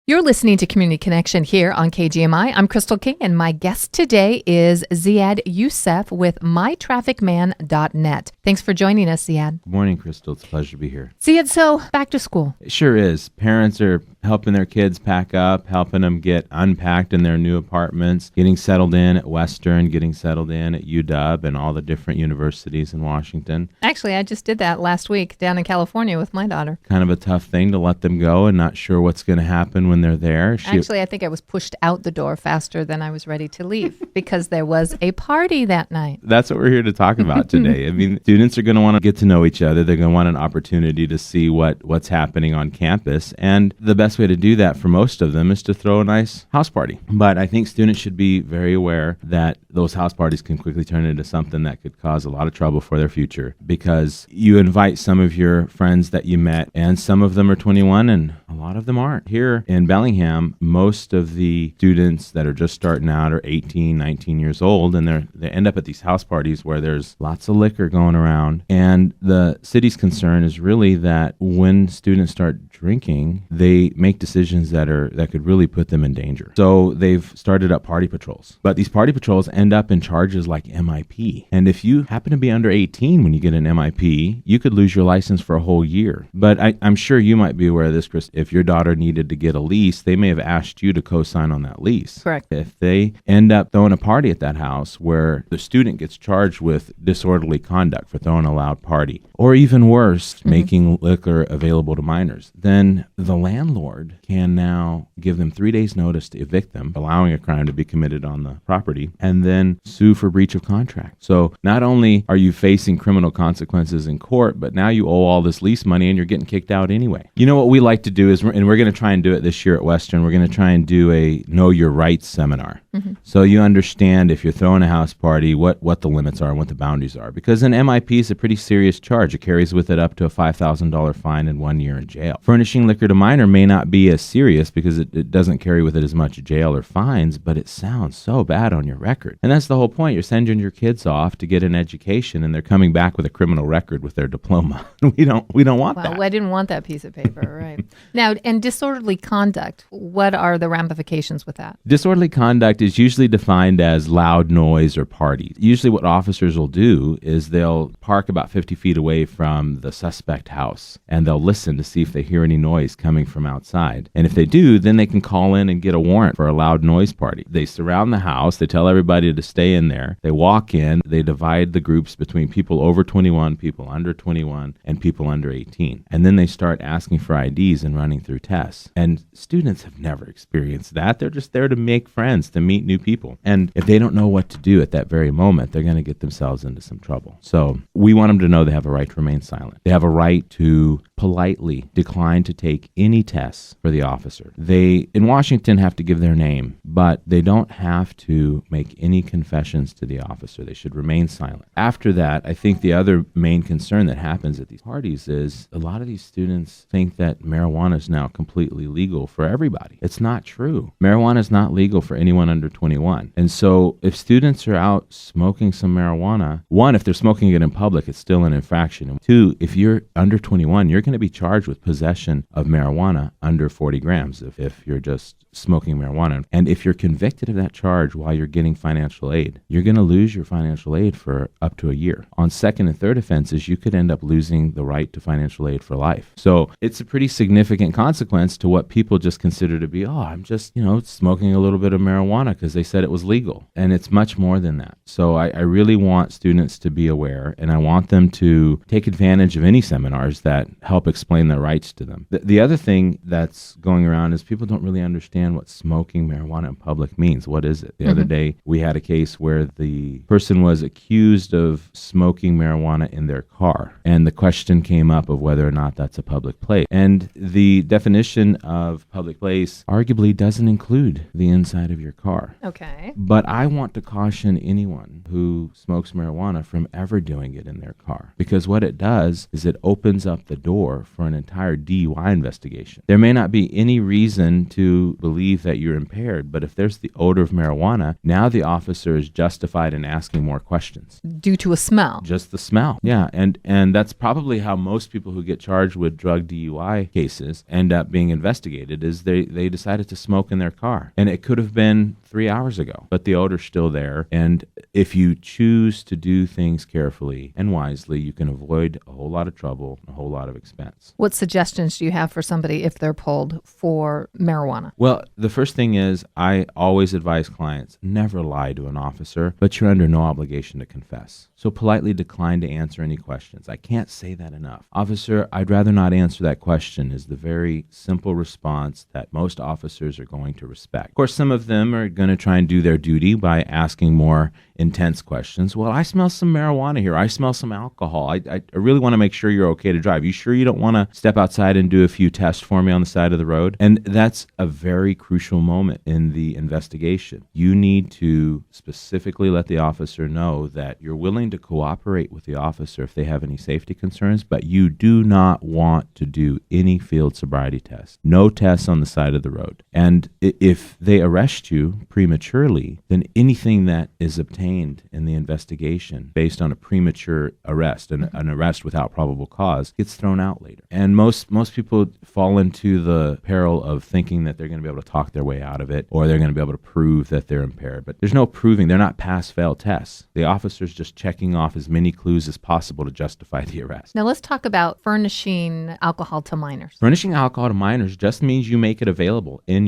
You're listening to Community Connection here on KGMI. I'm Crystal King, and my guest today is Ziad Youssef with mytrafficman.net. Thanks for joining us, Ziad. Good morning, Crystal. It's a pleasure to be here. Ziad, so back to school. It sure is. Parents are helping their kids pack up, helping them get unpacked in their new apartments, getting settled in at Western, getting settled in at UW and all the different universities in Washington. Actually, I just did that last week down in California with my daughter. Kind of a tough thing to let them go and not sure what's going to happen when they're there. Actually, I think I was pushed out the door faster than I was ready to leave because there was a party that night. That's what we're here to talk about today. I mean, students are going to want to get to know each other. They're going to want an opportunity to see what's happening on campus. And the best way to do that for most of them is to throw a nice house party. But I think students should be very aware that those house parties can quickly turn into something that could cause a lot of trouble for their future, because you invite some of your friends that you met, and some of them are 21 and a lot of them aren't. Here in Bellingham, most of the students that are just starting out are 18, 19 years old, and they end up at these house parties where there's lots of liquor going around. And the city's concern is really that when students start drinking, they make decisions that could really put them in danger. So they've started up party patrols. But these party patrols end up in charges like MIP. And if you happen to be under 18 when you get an MIP, you could lose your license for a whole year. But I'm sure you might be aware of this, Chris. If your daughter needed to get a lease, they may have asked you to co-sign on that lease. Correct. If they end up throwing a party at that house where the student gets charged with disorderly conduct for throwing a loud party, or even worse, making liquor available to minors, then the landlord can now give them 3 days notice to evict them, allowing a crime to be committed on the property, and then sue for breach of contract. So not only are you facing criminal consequences in court, but now you owe all this lease money and you're getting kicked out anyway. You know what we like to do is, and we're going to try and do it this year at Western, we're going to try and do a Know Your Rights seminar. So you understand, if you're throwing a house party, what the limits are and what the boundaries are. Because an MIP is a pretty serious charge. It carries with it up to a $5,000 fine and 1 year in jail. Furnishing liquor to minor may not be as serious because it doesn't carry with it as much jail or fines, but it sounds so bad on your record. And that's the whole point. You're sending your kids off to get an education, and they're coming back with a criminal record with their diploma. We don't want that. Well, I didn't want that piece of paper, right? Now, and disorderly conduct, what are the ramifications with that? Disorderly conduct is usually defined as loud noise or parties. Usually what officers will do is they'll park about 50 feet away from the suspect house, and they'll listen to see if they hear any noise coming from outside. And if they do, then they can call in and get a warrant for a loud noise party. They surround the house. They tell everybody to stay in there. They walk in. They divide the groups between people over 21, people under 21, and people under 18. And then they start asking for IDs and running through tests. And students have never experienced that. They're just there to make friends, to meet new people. And if they don't know what to do at that very moment, they're going to get themselves into some trouble. So we want them to know they have a right to remain silent. They have a right to politely decline to take any tests for the officer. They, in Washington, have to give their name, but they don't have to make any confessions to the officer. They should remain silent. After that, I think the other main concern that happens at these parties is a lot of these students think that marijuana is now completely legal for everybody. It's not true. Marijuana is not legal for anyone under 21. And so if students are out smoking some marijuana, one, if they're smoking it in public, it's still an infraction. And two, if you're under 21, you're going to be charged with possession of marijuana under 40 grams if you're just smoking marijuana. And if you're convicted of that charge while you're getting financial aid, you're going to lose your financial aid for up to a year. On second and third offenses, you could end up losing the right to financial aid for life. So it's a pretty significant consequence to what people just consider to be, I'm just, smoking a little bit of marijuana because they said it was legal. And it's much more than that. So I really want students to be aware, and I want them to take advantage of any seminars that help explain their rights to them. The other thing that's going around is people don't really understand what smoking marijuana in public means. What is it? The other day, we had a case where the person was accused of smoking marijuana in their car, and the question came up of whether or not that's a public place. And the definition of public place arguably doesn't include the inside of your car. car. Okay. But I want to caution anyone who smokes marijuana from ever doing it in their car, because what it does is it opens up the door for an entire DUI investigation. There may not be any reason to believe that you're impaired, but if there's the odor of marijuana, now the officer is justified in asking more questions. Due to a smell. Just the smell. Yeah, and that's probably how most people who get charged with drug DUI cases end up being investigated, is they decided to smoke in their car. And it could have been 3 hours ago, but the odor's still there. And if you choose to do things carefully and wisely, you can avoid a whole lot of trouble, a whole lot of expense. What suggestions do you have for somebody if they're pulled for marijuana? Well, the first thing is I always advise clients, never lie to an officer, but you're under no obligation to confess. So politely decline to answer any questions. I can't say that enough. Officer, I'd rather not answer that question is the very simple response that most officers are going to respect. Of course, some of them are going to try and do their duty by asking more intense questions. Well, I smell some marijuana here. I smell some alcohol. I really want to make sure you're okay to drive. You sure you don't want to step outside and do a few tests for me on the side of the road? And that's a very crucial moment in the investigation. You need to specifically let the officer know that you're willing to cooperate with the officer if they have any safety concerns, but you do not want to do any field sobriety tests. No tests on the side of the road. And if they arrest you prematurely, then anything that is obtained in the investigation based on a premature arrest, an arrest without probable cause, gets thrown out later. And most people fall into the peril of thinking that they're going to be able to talk their way out of it, or they're going to be able to prove that they're impaired. But there's no proving. They're not pass-fail tests. The officer's just checking off as many clues as possible to justify the arrest. Now let's talk about furnishing alcohol to minors. Furnishing alcohol to minors just means you make it available in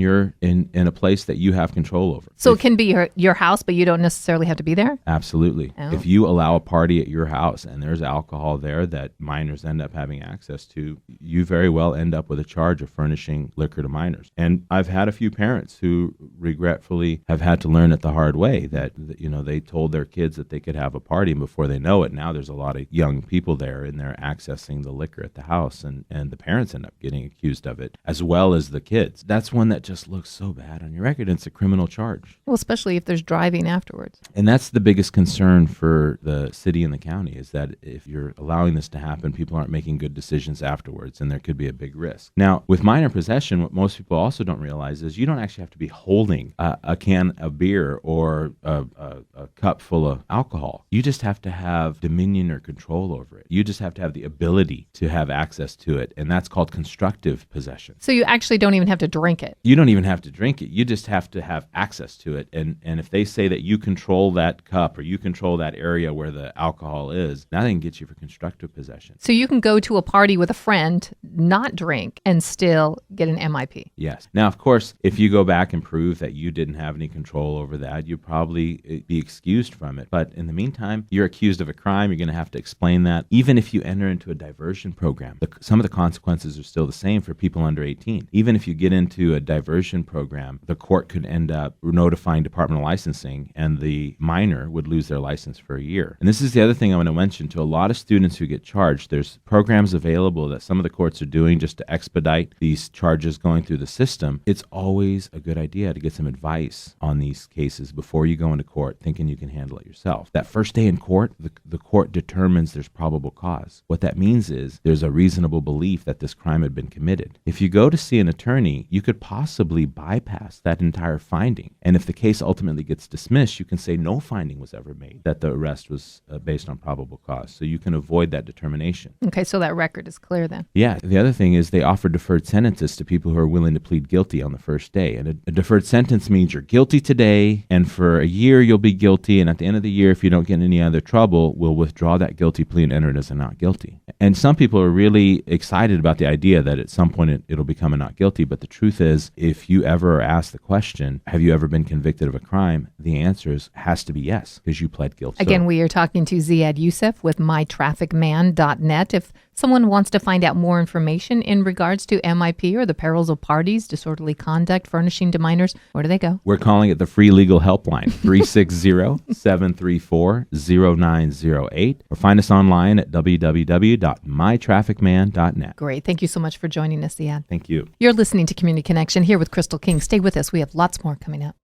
a place that you have control over. So it can be your house, but you don't necessarily have to be there? Absolutely. Oh. If you allow a party at your house and there's alcohol there that minors end up having access to, you very well end up with a charge of furnishing liquor to minors. And I've had a few parents who regretfully have had to learn it the hard way that they told their kids that they could have a party, and before they know it, now there's a lot of young people there and they're accessing the liquor at the house, and the parents end up getting accused of it as well as the kids. That's one that just looks so bad on your record. It's a criminal charge. Well, especially if there's driving afterwards. And that's the biggest concern for the city and the county, is that if you're allowing this to happen, people aren't making good decisions afterwards, and there could be a big risk. Now, with minor possession, what most people also don't realize is you don't actually have to be holding a can of beer or a cup full of alcohol. You just have to have dominion or control over it. You just have to have the ability to have access to it, and that's called constructive possession. So you actually don't even have to drink it. You don't even have to drink it. You just have to have access to it. And if they say that you control that cup or you control that area where the alcohol is, now they can get you for constructive possession. So you can go to a party with a friend, not drink, and still get an MIP. Yes. Now, of course, if you go back and prove that you didn't have any control over that, you'd probably be excused from it. But in the meantime, you're accused of a crime. You're going to have to explain that. Even if you enter into a diversion program, some of the consequences are still the same for people under 18. Even if you get into a diversion program, the court could end up notifying Department of Licensing, and the minor would lose their license for a year. And this is the other thing I want to mention to a lot of students who get charged. There's programs available that some of the courts are doing just to expedite these charges going through the system. It's always a good idea to get some advice on these cases before you go into court thinking you can handle it yourself. That first day in court, the court determines there's probable cause. What that means is there's a reasonable belief that this crime had been committed. If you go to see an attorney, you could possibly bypass that entire finding. And if the case ultimately gets dismissed, you can say no finding was ever made that the arrest was based on probable cause. So you can avoid that determination. Okay, so that record is clear then. Yeah. The other thing is they offer deferred sentences to people who are willing to plead guilty on the first day. And a deferred sentence means you're guilty today, and for a year you'll be guilty, and at the end of the year, if you don't get in any other trouble, we'll withdraw that guilty plea and enter it as a not guilty. And some people are really excited about the idea that at some point it'll become a not guilty, but the truth is, if you ever ask the question, have you ever been convicted of a crime, the answer has to be yes, because you pled guilty. Again, we are talking to Ziad Youssef with MyTrafficMan.net. If someone wants to find out more information in regards to MIP or the perils of parties, disorderly conduct, furnishing to minors, where do they go? We're calling it the free legal helpline, 360-734-0908, or find us online at www.mytrafficman.net. Great. Thank you so much for joining us, Ziad. Thank you. You're listening to Community Connection here with Crystal King. Stay with us. We have lots more coming up.